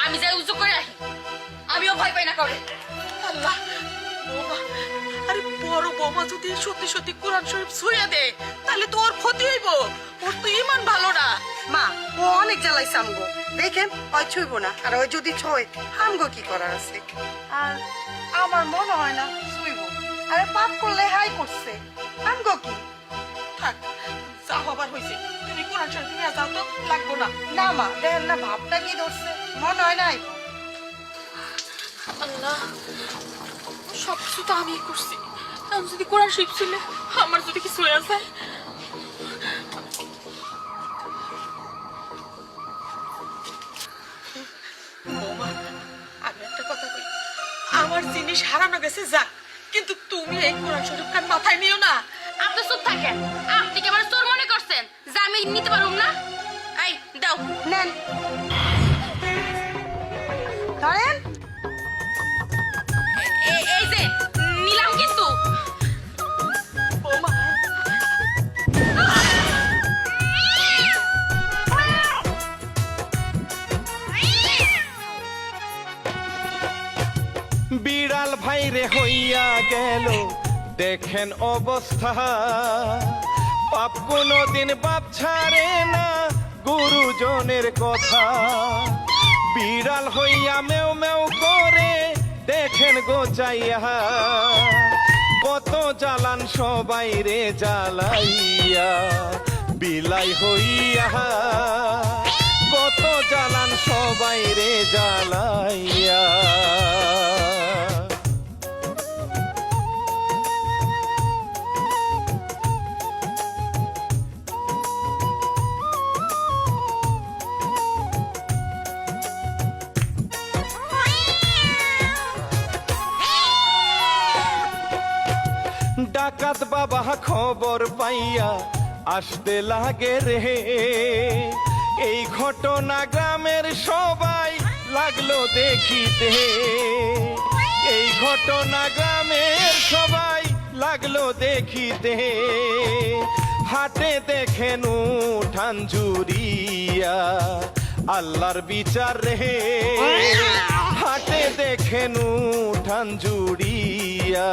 আমি যাই উজু করে রাখি, আমিও ভয় পাই না কাউরে। আল্লাহ, বৌমা, আরে বড় বৌমা যদি সত্যি সত্যি কোরআন শরীফ ছুঁয়ে দে তাহলে তো ওর ক্ষতি হইব। ওর তো ইমান ভালো না। মা, ও অনেক জ্বালাইছে আমগো, দেখেন ওই ছুইব না। আর ওই যদি ছয়, আমগো কি করার আছে? আর আমার মনে হয় না ছুইব। আরে পাপ করলে হাই করছে, আমগো কি? থাক, যা হবার হয়েছে, তুমি কোরআন শরীফ নিয়ে যাও তো, লাগবো না। না মা, দেখেন না ভাবটা কি ধরছে, মনে হয় নাই। আল্লাহ, সবকিছু তো আমি করছি। আমি যদি কোরআন শরীফ ছিল, আমার যদি কিছু হয়ে যায়। বৌমা, আমি একটা কথা বলি, আমার জিনিস হারানো গেছে যাক, কিন্তু তুমি এই কোরআন শরীফ খান মাথায় নিও না। আপনি চুপ থাকেন। আপনি কি আমার চোর মনে করছেন যে আমি নিতে পারুম না? এই দাও। নেন, ধরেন। এই যে নিলাম কিন্তু। বৌমা, বিড়াল ভাইরে হইয়া গেল দেখেন অবস্থা, পাপ কোনদিন বাপ ছাড়ে না গুরুজনের কথা। বিড়াল হইয়া মেও মেও করে দেখেন গোচাইয়া, কত জ্বালান সবাই রে জ্বালাইয়া। বিলাই হইয়া কত জ্বালান সবাই রে জ্বালাইয়া। ডাকাত বাবা খবর পাইয়া আসতে লাগে রে, এই ঘটনা গ্রামের সবাই লাগলো দেখিতে। এই ঘটনা গ্রামের সবাই লাগলো দেখিতে, হাটে দেখেন উঠান জুড়িয়া আল্লাহর বিচার রে। হাটে দেখেন উঠান জুড়িয়া।